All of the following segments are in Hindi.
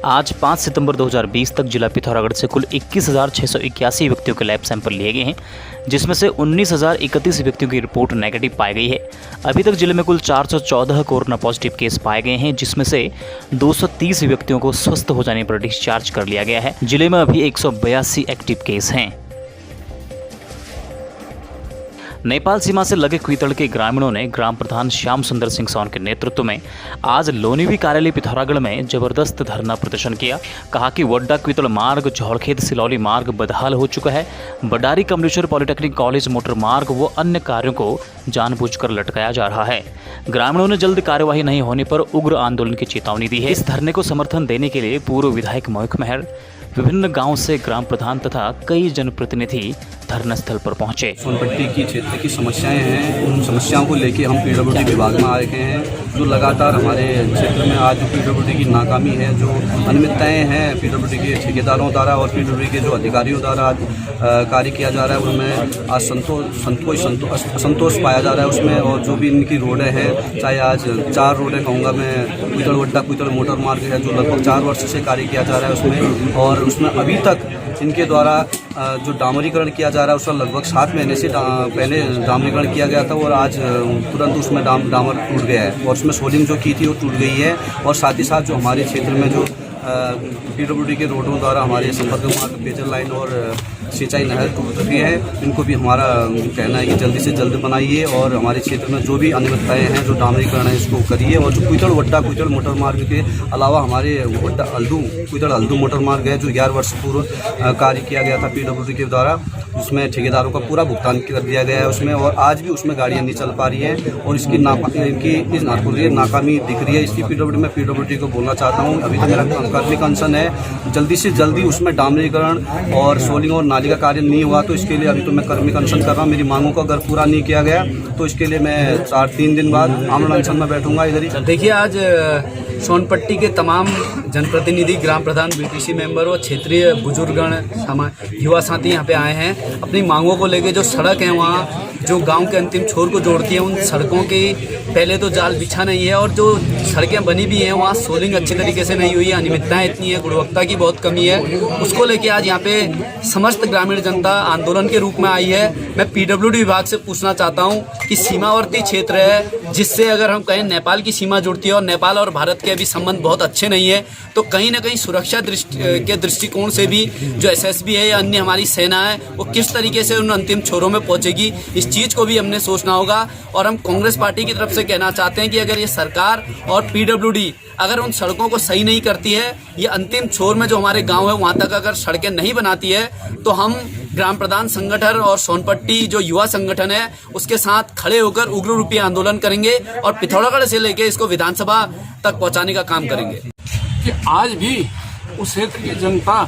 आज 5 सितंबर 2020 तक जिला पिथौरागढ़ से कुल 21,681 व्यक्तियों के लैब सैंपल लिए गए हैं, जिसमें से 19,031 व्यक्तियों की रिपोर्ट नेगेटिव पाई गई है। अभी तक जिले में कुल 414 कोरोना पॉजिटिव केस पाए गए हैं, जिसमें से 230 व्यक्तियों को स्वस्थ हो जाने पर डिस्चार्ज कर लिया गया है। जिले में अभी 182 एक्टिव केस हैं। नेपाल सीमा से लगे क्वितड़ के ग्रामीणों ने ग्राम प्रधान श्याम सुंदर सिंह सोन के नेतृत्व में आज लोनिवी कार्यालय पिथौरागढ़ में जबरदस्त धरना प्रदर्शन किया। कहा कि वड्डा क्वितड़ मार्ग, झौड़खेत सिलौली मार्ग बदहाल हो चुका है। बडारी कमलेश्वर पॉलिटेक्निक कॉलेज मोटर मार्ग व अन्य कार्यों को जानबूझकर लटकाया जा रहा है। ग्रामीणों ने जल्द कार्यवाही नहीं होने पर उग्र आंदोलन की चेतावनी दी है। इस धरने को समर्थन देने के लिए पूर्व विधायक मोहिक मेहर, विभिन्न गांव से ग्राम प्रधान तथा कई जनप्रतिनिधि धरना स्थल पर पहुंचे। सोनपट्टी की क्षेत्र की समस्याएं हैं, उन समस्याओं को लेकर हम पीडब्ल्यूडी विभाग में आ रखे हैं। जो लगातार हमारे क्षेत्र में आज जो पीडब्ल्यूडी की नाकामी है, जो अनियमितताएं हैं पीडब्ल्यूडी के ठेकेदारों द्वारा और पीडब्ल्यूडी के जो अधिकारियों द्वारा कार्य किया जा रहा है, उनमें आज असंतोष पाया जा रहा है उसमें। और जो भी इनकी रोडें हैं, चाहे आज 4 रोडें कहूँगा मैं, क्वितड़ वड्डा क्वितड़ मोटर मार्ग है जो लगभग 4 वर्ष से कार्य किया जा रहा है उसमें, और उसमें अभी तक इनके द्वारा जो डामरीकरण किया जा रहा है उसका लगभग 7 महीने से पहले डामरीकरण किया गया था और आज तुरंत उसमें डामर टूट गया है और उसमें सोलिंग जो की थी वो टूट गई है। और साथ ही साथ जो हमारे क्षेत्र में जो पीडब्ल्यूडी के रोडों द्वारा हमारे संपर्क मार्ग, पेयजल लाइन और सिंचाई नहर टूट चुकी है, इनको भी हमारा कहना है कि जल्दी से जल्द बनाइए और हमारे क्षेत्र में जो भी अनियमितताएं हैं, जो डामरीकरण है, इसको करिए। और जो क्वितड़ वड्डा क्वितड़ मोटर मार्ग के अलावा हमारे वड्डा क्वितड़ हल्दू मोटर मार्ग है जो 11 वर्ष पूर्व कार्य किया गया था पीडब्ल्यूडी के द्वारा, उसमें ठेकेदारों का पूरा भुगतान कर दिया गया है उसमें, और आज भी उसमें गाड़ियाँ नहीं चल पा रही हैं और इसकी नाकामी दिख रही है इसकी पीडब्ल्यूडी। मैं पीडब्ल्यूडी को बोलना चाहता हूँ, अभी तो मेरा कर्मी कंसर्न है, जल्दी से जल्दी उसमें डामरीकरण और सोलिंग और नाली का कार्य नहीं हुआ तो इसके लिए अभी तो मैं कर्मी कंसर्न कर रहा हूँ। मेरी मांगों को अगर पूरा नहीं किया गया तो इसके लिए मैं 3 दिन बाद आमरण अनशन में बैठूंगा इधर ही। देखिए, आज सोनपट्टी के तमाम जनप्रतिनिधि, ग्राम प्रधान, बीटीसी मेंबर और क्षेत्रीय बुजुर्गगण, युवा साथी यहाँ पे आए हैं। अपनी मांगों को लेके जो सड़क है वहाँ जो गांव के अंतिम छोर को जोड़ती है, उन सड़कों की पहले तो जाल बिछा नहीं है और जो सड़कें बनी भी हैं वहाँ सोलिंग अच्छी तरीके से नहीं हुई है, अनियमितताएं इतनी है, गुणवत्ता की बहुत कमी है। उसको लेके आज यहाँ पे समस्त ग्रामीण जनता आंदोलन के रूप में आई है। मैं पीडब्ल्यूडी विभाग से पूछना चाहता हूँ कि सीमावर्ती क्षेत्र है जिससे अगर हम कहें नेपाल की सीमा जुड़ती है और नेपाल और भारत के अभी संबंध बहुत अच्छे नहीं है, तो कहीं ना कहीं सुरक्षा के दृष्टिकोण से भी जो एसएसबी है या अन्य हमारी सेना है वो किस तरीके से उन अंतिम छोरों में पहुंचेगी, इस चीज़ को भी हमने सोचना होगा। और हम कांग्रेस पार्टी की तरफ से कहना चाहते हैं कि अगर ये सरकार और पीडब्ल्यूडी अगर उन सड़कों को सही नहीं करती है, ये अंतिम छोर में जो हमारे गांव है वहां तक अगर सड़कें नहीं बनाती है, तो हम ग्राम प्रधान संगठन और सोनपट्टी जो युवा संगठन है उसके साथ खड़े होकर उग्र रूपी आंदोलन करेंगे और पिथौरागढ़ से लेकर इसको विधानसभा तक पहुंचाने का काम करेंगे। कि आज भी उस क्षेत्र की जनता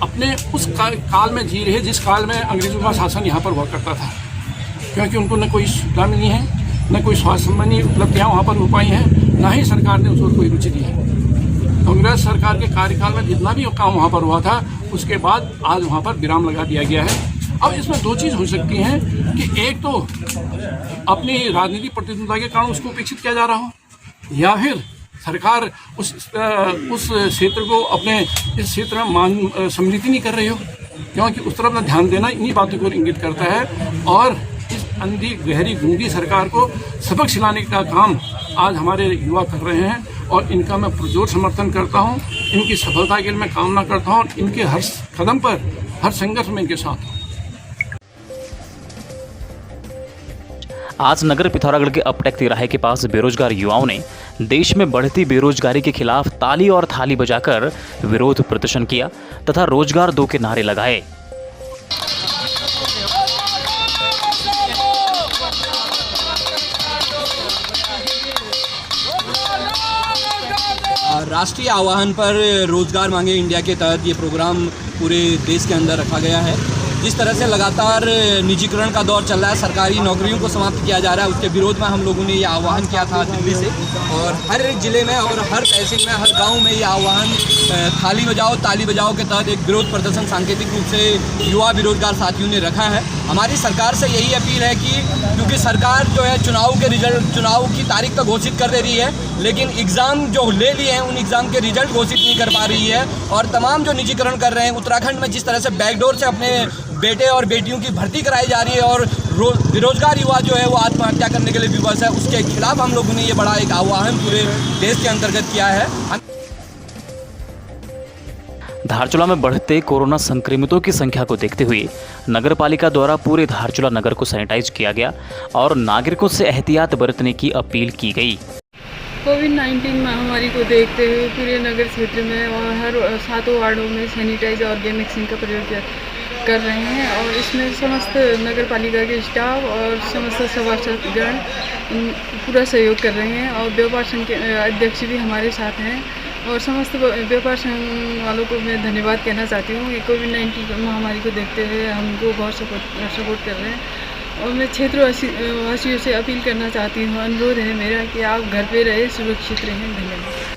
अपने उस काल में जी रही है जिस काल में अंग्रेजों का शासन यहाँ पर हुआ करता था, क्योंकि उनको न कोई सुविधा मिली है, न कोई स्वास्थ्य संबंधी उपलब्धियाँ वहाँ पर हो पाई हैं, न ही सरकार ने उसको कोई रुचि दी है। कांग्रेस सरकार के कार्यकाल में जितना भी काम वहाँ पर हुआ था उसके बाद आज वहाँ पर विराम लगा दिया गया है। अब इसमें 2 चीज़ हो सकती हैं कि एक तो अपनी राजनीतिक प्रतिद्वंद्विता के कारण उसको उपेक्षित किया जा रहा हो, या फिर सरकार उस क्षेत्र को अपने इस क्षेत्र में सम्मिलित नहीं कर रही हो, क्योंकि उस तरफ न ध्यान देना इन्हीं बातों को इंगित करता है। और इस अंधी गहरी गूंगी सरकार को सबक सिलाने का काम आज हमारे युवा कर रहे हैं और इनका मैं पुरजोर समर्थन करता हूं। इनकी सफलता के लिए मैं कामना करता हूं और इनके हर कदम पर, हर संघर्ष में इनके साथ हूं। आज नगर पिथौरागढ़ के अपटेक तिराहे के पास बेरोजगार युवाओं ने देश में बढ़ती बेरोजगारी के खिलाफ ताली और थाली बजाकर विरोध प्रदर्शन किया तथा रोजगार दो के नारे लगाए। राष्ट्रीय आह्वान पर रोजगार मांगे इंडिया के तहत ये प्रोग्राम पूरे देश के अंदर रखा गया है जिस तरह से लगातार निजीकरण का दौर चल रहा है, सरकारी नौकरियों को समाप्त किया जा रहा है, उसके विरोध में हम लोगों ने ये आह्वान किया था दिल्ली से। और हर एक ज़िले में और हर तहसील में, हर गांव में ये आह्वान थाली बजाओ ताली बजाओ के तहत एक विरोध प्रदर्शन सांकेतिक रूप से युवा बेरोजगार साथियों ने रखा है। हमारी सरकार से यही अपील है कि क्योंकि सरकार जो है चुनाव की तारीख तो घोषित कर दे रही है, लेकिन एग्ज़ाम जो ले लिए हैं उन एग्ज़ाम के रिजल्ट घोषित नहीं कर पा रही है। और तमाम जो निजीकरण कर रहे हैं, उत्तराखंड में जिस तरह से बैकडोर से अपने बेटे और बेटियों की भर्ती कराई जा रही है और बेरोजगार युवा जो है वो आत्महत्या करने के लिए विवश है, उसके खिलाफ हम लोगों ने ये बड़ा एक आह्वान पूरे देश के अंतर्गत किया है। धारचूला में बढ़ते कोरोना संक्रमितों की संख्या को देखते हुए नगर पालिका द्वारा पूरे धारचूला नगर को सैनिटाइज किया गया और नागरिकों से एहतियात बरतने की अपील की गई। कोविड-19 महामारी को देखते हुए पूरे नगर क्षेत्र में और हर 7 वार्डों में सैनिटाइजर और गेमिक्सिन का प्रयोग कर रहे हैं और इसमें समस्त नगर पालिका के स्टाफ और समस्त सभासदगण पूरा सहयोग कर रहे हैं और व्यापार संघ के अध्यक्ष भी हमारे साथ हैं और समस्त व्यापार संघ वालों को मैं धन्यवाद कहना चाहती हूँ कि कोविड-19 महामारी को देखते हुए हमको बहुत सपोर्ट कर रहे हैं। और मैं क्षेत्रवासियों से अपील करना चाहती हूँ, अनुरोध है मेरा कि आप घर पे रहे, सुरक्षित रहें। धन्यवाद।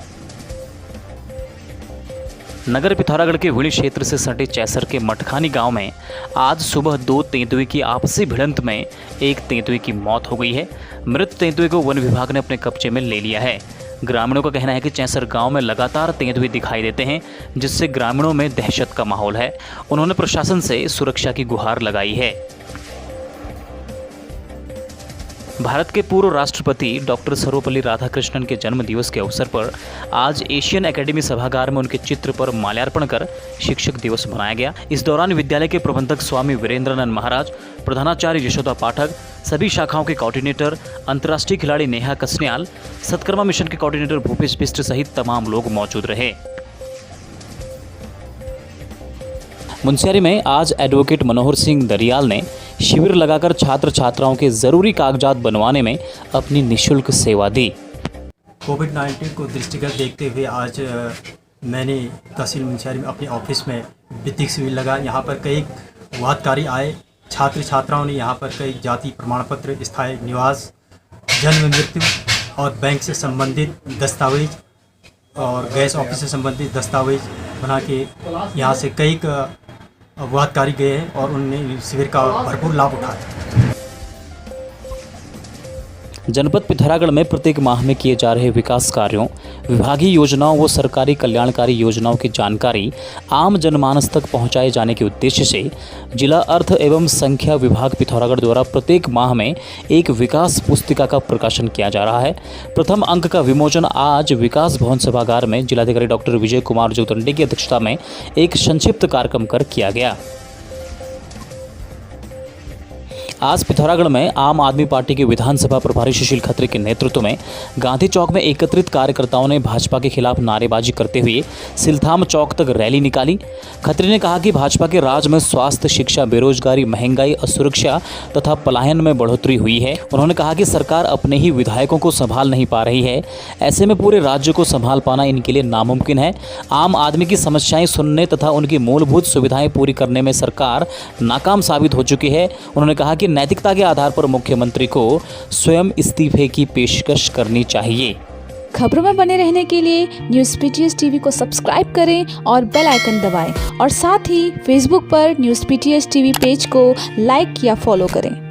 नगर पिथौरागढ़ के विणी क्षेत्र से सटे चैसर के मटखानी गांव में आज सुबह 2 तेंदुए की आपसी भिड़ंत में एक तेंदुए की मौत हो गई है। मृत तेंदुए को वन विभाग ने अपने कब्जे में ले लिया है। ग्रामीणों का कहना है कि चैसर गांव में लगातार तेंदुए दिखाई देते हैं, जिससे ग्रामीणों में दहशत का माहौल है। उन्होंने प्रशासन से सुरक्षा की गुहार लगाई है। भारत के पूर्व राष्ट्रपति डॉक्टर सर्वपल्ली राधाकृष्णन के जन्म दिवस के अवसर पर आज एशियन एकेडमी सभागार में उनके चित्र पर माल्यार्पण कर शिक्षक दिवस मनाया गया। इस दौरान विद्यालय के प्रबंधक स्वामी वीरेंद्रानंद महाराज, प्रधानाचार्य यशोदा पाठक, सभी शाखाओं के कोऑर्डिनेटर, अंतर्राष्ट्रीय खिलाड़ी नेहा कसन्याल, सत्कर्मा मिशन के कोऑर्डिनेटर भूपेश बिष्ट सहित तमाम लोग मौजूद रहे। मुनस्यारी में आज एडवोकेट मनोहर सिंह दरियाल ने शिविर लगाकर छात्र छात्राओं के ज़रूरी कागजात बनवाने में अपनी निःशुल्क सेवा दी। कोविड-19 को दृष्टिगत देखते हुए आज मैंने तहसील मुनस्यारी में अपने ऑफिस में विधिक शिविर लगा। यहाँ पर कई वादकारी आए। छात्र छात्राओं ने यहाँ पर कई जाति प्रमाण पत्र, स्थायी निवास, जन्म मृत्यु और बैंक से संबंधित दस्तावेज और गैस ऑफिस से संबंधित दस्तावेज बना के यहाँ से कई वादकारी गए हैं और उन्होंने शिविर का भरपूर लाभ उठाया। जनपद पिथौरागढ़ में प्रत्येक माह में किए जा रहे विकास कार्यों, विभागीय योजनाओं व सरकारी कल्याणकारी योजनाओं की जानकारी आम जनमानस तक पहुंचाए जाने के उद्देश्य से जिला अर्थ एवं संख्या विभाग पिथौरागढ़ द्वारा प्रत्येक माह में एक विकास पुस्तिका का प्रकाशन किया जा रहा है। प्रथम अंक का विमोचन आज विकास भवन सभागार में जिलाधिकारी डॉक्टर विजय कुमार जोतंडे की अध्यक्षता में एक संक्षिप्त कार्यक्रम कर किया गया। आज पिथौरागढ़ में आम आदमी पार्टी के विधानसभा प्रभारी सुशील खत्री के नेतृत्व में गांधी चौक में एकत्रित कार्यकर्ताओं ने भाजपा के खिलाफ नारेबाजी करते हुए सिलथाम चौक तक रैली निकाली। खत्री ने कहा कि भाजपा के राज में स्वास्थ्य, शिक्षा, बेरोजगारी, महंगाई, असुरक्षा तथा पलायन में बढ़ोतरी हुई है। उन्होंने कहा कि सरकार अपने ही विधायकों को संभाल नहीं पा रही है, ऐसे में पूरे राज्य को संभाल पाना इनके लिए नामुमकिन है। आम आदमी की समस्याएं सुनने तथा उनकी मूलभूत सुविधाएं पूरी करने में सरकार नाकाम साबित हो चुकी है। उन्होंने कहा कि नैतिकता के आधार पर मुख्यमंत्री को स्वयं इस्तीफे की पेशकश करनी चाहिए। खबरों में बने रहने के लिए न्यूज़ पीटीएस टीवी को सब्सक्राइब करें और बेल आइकन दबाएं और साथ ही फेसबुक पर न्यूज़ पीटीएस टीवी पेज को लाइक या फॉलो करें।